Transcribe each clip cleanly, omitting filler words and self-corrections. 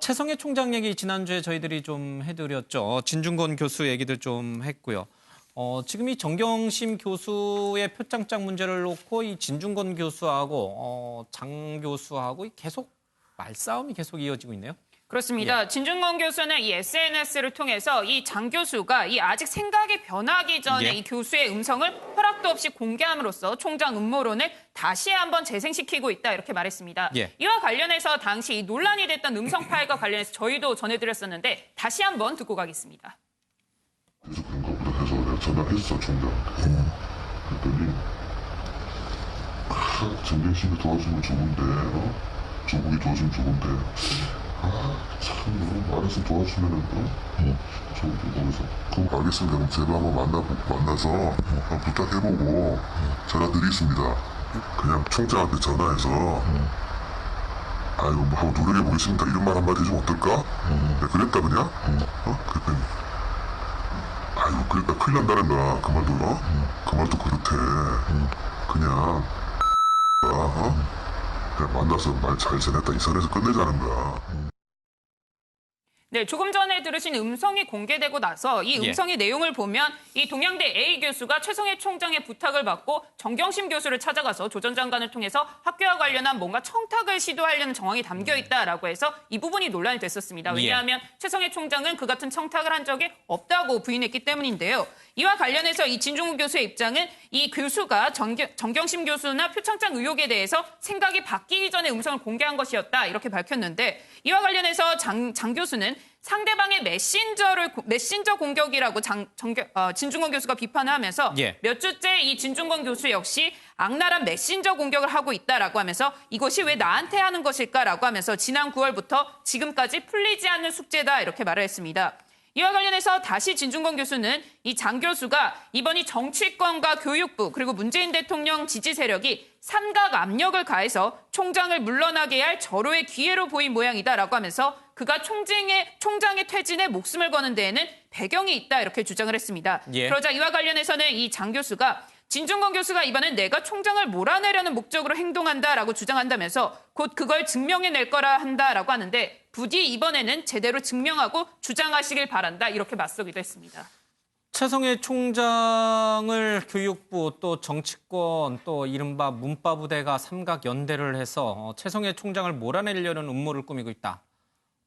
최성해 총장 얘기 지난주에 저희들이 좀 해드렸죠. 진중권 교수 얘기도 좀 했고요. 지금 이 정경심 교수의 표창장 문제를 놓고 이 진중권 교수하고 장 교수하고 계속 말싸움이 계속 이어지고 있네요. 그렇습니다. 예. 진중권 교수는 이 SNS를 통해서 이 장 교수가 이 아직 생각이 변하기 전에 예. 이 교수의 음성을 허락도 없이 공개함으로써 총장 음모론을 다시 한번 재생시키고 있다 이렇게 말했습니다. 예. 이와 관련해서 당시 이 논란이 됐던 음성 파일과 관련해서 저희도 전해드렸었는데 다시 한번 듣고 가겠습니다. 그래서 그런가 보다 해서 내가 전화했어 총장한테. 그랬더니 정경심이 도와주면 좋은데 조국이 도와주면 좋은데 참 너무 말해서 도와주면은 조국이 거기서 그럼 알겠습니다. 그럼 제가 한번 만나서 한번 부탁해보고 전화드리겠습니다. 그냥 총장한테 전화해서 아이고 뭐 한번 노력해보겠습니다. 이런 말 한마디 해주면 어떨까? 내가 그랬다 그냥? 그랬더니 아이고 그러니까 큰일 난다는 거야. 그 말도 그 말도 그렇대. 그냥 그냥 만나서 말 잘 지냈다 이 선에서 끝내자는 거야. 네, 조금 전에 들으신 음성이 공개되고 나서 이 음성의 내용을 보면 이 동양대 A 교수가 최성해 총장의 부탁을 받고 정경심 교수를 찾아가서 조 전 장관을 통해서 학교와 관련한 뭔가 청탁을 시도하려는 정황이 담겨 있다라고 해서 이 부분이 논란이 됐었습니다. 왜냐하면 최성해 총장은 그 같은 청탁을 한 적이 없다고 부인했기 때문인데요. 이와 관련해서 이 진중권 교수의 입장은 이 교수가 정경심 교수나 표창장 의혹에 대해서 생각이 바뀌기 전에 음성을 공개한 것이었다 이렇게 밝혔는데 이와 관련해서 장 교수는 상대방의 메신저 공격이라고 진중권 교수가 비판을 하면서 몇 주째 이 진중권 교수 역시 악랄한 메신저 공격을 하고 있다라고 하면서 이것이 왜 나한테 하는 것일까라고 하면서 지난 9월부터 지금까지 풀리지 않는 숙제다 이렇게 말을 했습니다. 이와 관련해서 다시 진중권 교수는 이 장 교수가 이번이 정치권과 교육부 그리고 문재인 대통령 지지 세력이 삼각 압력을 가해서 총장을 물러나게 할 절호의 기회로 보인 모양이다라고 하면서 그가 총장의 퇴진에 목숨을 거는 데에는 배경이 있다 이렇게 주장을 했습니다. 그러자 이와 관련해서는 이 장 교수가 진중권 교수가 이번엔 내가 총장을 몰아내려는 목적으로 행동한다라고 주장한다면서 곧 그걸 증명해낼 거라 한다라고 하는데 부디 이번에는 제대로 증명하고 주장하시길 바란다 이렇게 맞서기도 했습니다. 최성해 총장을 교육부 또 정치권 또 이른바 문파부대가 삼각 연대를 해서 최성해 총장을 몰아내려는 음모를 꾸미고 있다.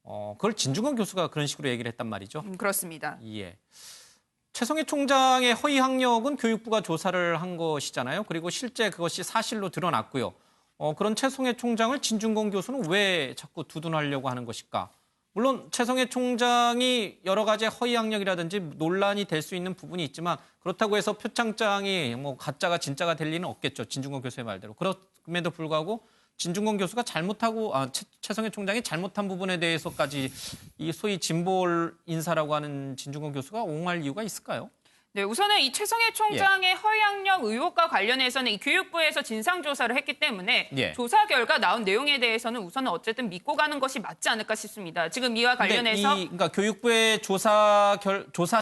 그걸 진중권 교수가 그런 식으로 얘기를 했단 말이죠. 그렇습니다. 예. 최성해 총장의 허위 학력은 교육부가 조사를 한 것이잖아요. 그리고 실제 그것이 사실로 드러났고요. 그런 최성해 총장을 진중권 교수는 왜 자꾸 두둔하려고 하는 것일까? 물론 최성해 총장이 여러 가지 허위 학력이라든지 논란이 될 수 있는 부분이 있지만 그렇다고 해서 표창장이 뭐 가짜가 진짜가 될 리는 없겠죠. 진중권 교수의 말대로. 그럼에도 불구하고 진중권 교수가 최성해 총장이 잘못한 부분에 대해서까지 이 소위 진보 인사라고 하는 진중권 교수가 옹호할 이유가 있을까요? 네, 우선은 이 최성해 총장의 허위 학력 의혹과 관련해서는 이 교육부에서 진상조사를 했기 때문에 조사 결과 나온 내용에 대해서는 우선은 어쨌든 믿고 가는 것이 맞지 않을까 싶습니다. 지금 이와 관련해서 그러니까 교육부의 조사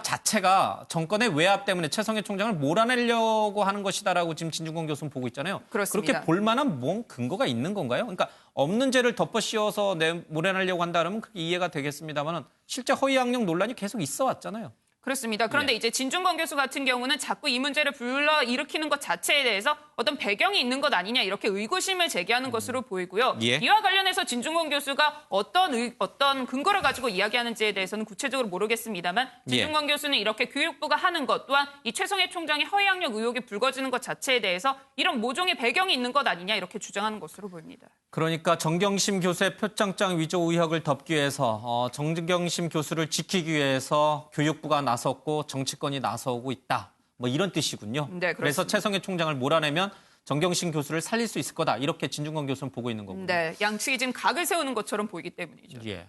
자체가 정권의 외압 때문에 최성해 총장을 몰아내려고 하는 것이다라고 지금 진중권 교수는 보고 있잖아요. 그렇습니다. 그렇게 볼 만한 뭔 근거가 있는 건가요? 그러니까 없는 죄를 덮어씌워서 몰아내려고 한다 그러면 그게 이해가 되겠습니다만 실제 허위 학력 논란이 계속 있어 왔잖아요. 그렇습니다. 그런데 이제 진중권 교수 같은 경우는 자꾸 이 문제를 불러일으키는 것 자체에 대해서 어떤 배경이 있는 것 아니냐 이렇게 의구심을 제기하는 것으로 보이고요. 이와 관련해서 진중권 교수가 어떤 근거를 가지고 이야기하는지에 대해서는 구체적으로 모르겠습니다만 진중권 교수는 이렇게 교육부가 하는 것 또한 이 최성해 총장의 허위 학력 의혹이 불거지는 것 자체에 대해서 이런 모종의 배경이 있는 것 아니냐 이렇게 주장하는 것으로 보입니다. 그러니까 정경심 교수의 표창장 위조 의혹을 덮기 위해서 정경심 교수를 지키기 위해서 교육부가 나섰고 정치권이 나서고 있다. 뭐 이런 뜻이군요. 네, 그래서 최성해 총장을 몰아내면 정경심 교수를 살릴 수 있을 거다. 이렇게 진중권 교수는 보고 있는 거군요. 네, 양측이 지금 각을 세우는 것처럼 보이기 때문이죠. 예.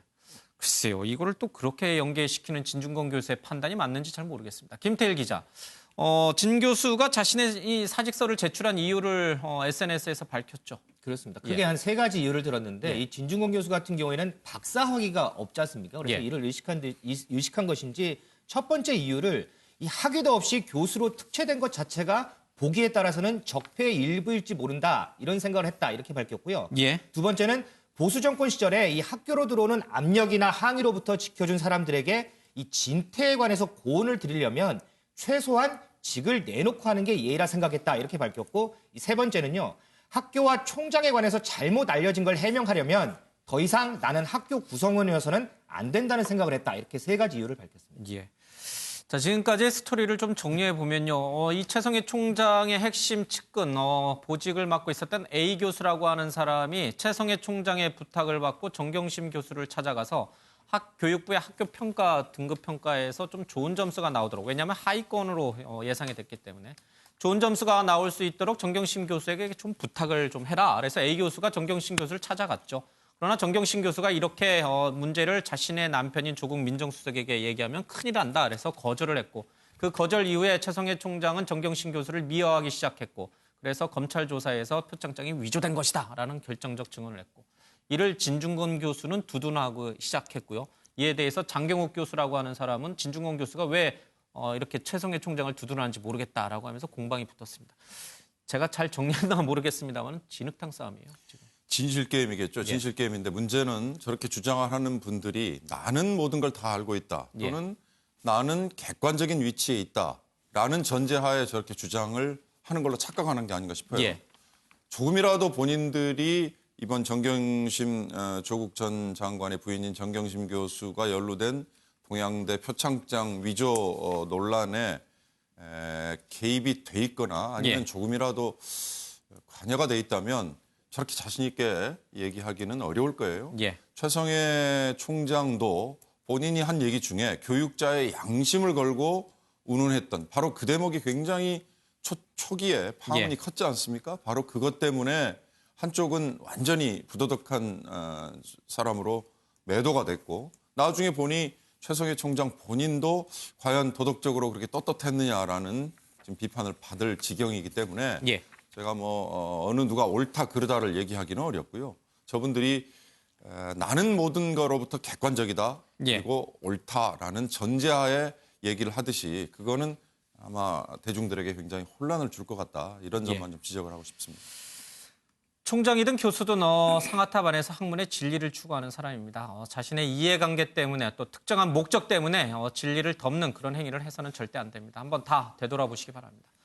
글쎄요. 이거를 또 그렇게 연계시키는 진중권 교수의 판단이 맞는지 잘 모르겠습니다. 김태일 기자. 진 교수가 자신의 이 사직서를 제출한 이유를 SNS에서 밝혔죠. 그렇습니다. 크게 한 세 가지 이유를 들었는데 이 진중권 교수 같은 경우에는 박사 학위가 없지 않습니까? 그래서 이를 의식한 것인지 첫 번째 이유를 이 학위도 없이 교수로 특채된 것 자체가 보기에 따라서는 적폐의 일부일지 모른다 이런 생각을 했다 이렇게 밝혔고요. 두 번째는 보수 정권 시절에 이 학교로 들어오는 압력이나 항의로부터 지켜준 사람들에게 이 진퇴에 관해서 고언을 드리려면 최소한 직을 내놓고 하는 게 예의라 생각했다 이렇게 밝혔고 이 세 번째는요. 학교와 총장에 관해서 잘못 알려진 걸 해명하려면 더 이상 나는 학교 구성원이어서는 안 된다는 생각을 했다. 이렇게 세 가지 이유를 밝혔습니다. 예. 자, 지금까지의 스토리를 좀 정리해 보면요. 이 최성해 총장의 핵심 측근, 보직을 맡고 있었던 A 교수라고 하는 사람이 최성해 총장의 부탁을 받고 정경심 교수를 찾아가서 교육부의 학교 평가, 등급 평가에서 좀 좋은 점수가 나오도록, 왜냐하면 하위권으로 예상이 됐기 때문에 좋은 점수가 나올 수 있도록 정경심 교수에게 좀 부탁을 좀 해라. 그래서 A 교수가 정경심 교수를 찾아갔죠. 그러나 정경심 교수가 이렇게 문제를 자신의 남편인 조국 민정수석에게 얘기하면 큰일 난다. 그래서 거절을 했고 그 거절 이후에 최성해 총장은 정경심 교수를 미화하기 시작했고 그래서 검찰 조사에서 표창장이 위조된 것이다라는 결정적 증언을 했고 이를 진중권 교수는 두둔하고 시작했고요. 이에 대해서 장경욱 교수라고 하는 사람은 진중권 교수가 왜 이렇게 최성해 총장을 두둔하는지 모르겠다라고 하면서 공방이 붙었습니다. 제가 잘 정리했나 모르겠습니다만 진흙탕 싸움이에요. 지금. 진실 게임이겠죠. 진실 게임인데 문제는 저렇게 주장하는 분들이 나는 모든 걸 다 알고 있다. 또는 나는 객관적인 위치에 있다라는 전제하에 저렇게 주장을 하는 걸로 착각하는 게 아닌가 싶어요. 예. 조금이라도 본인들이 이번 정경심 조국 전 장관의 부인인 정경심 교수가 연루된 동양대 표창장 위조 논란에 개입이 돼 있거나 아니면 조금이라도 관여가 돼 있다면 저렇게 자신 있게 얘기하기는 어려울 거예요. 예. 최성해 총장도 본인이 한 얘기 중에 교육자의 양심을 걸고 운운했던 바로 그 대목이 굉장히 초기에 파문이 컸지 않습니까? 바로 그것 때문에 한쪽은 완전히 부도덕한 사람으로 매도가 됐고 나중에 보니 최성해 총장 본인도 과연 도덕적으로 그렇게 떳떳했느냐라는 지금 비판을 받을 지경이기 때문에 제가 어느 누가 옳다 그르다를 얘기하기는 어렵고요. 저분들이 나는 모든 거로부터 객관적이다 그리고 옳다라는 전제하에 얘기를 하듯이 그거는 아마 대중들에게 굉장히 혼란을 줄 것 같다. 이런 점만 좀 지적을 하고 싶습니다. 총장이든 교수든 상하탑 안에서 학문의 진리를 추구하는 사람입니다. 자신의 이해관계 때문에 또 특정한 목적 때문에 진리를 덮는 그런 행위를 해서는 절대 안 됩니다. 한번 다 되돌아보시기 바랍니다.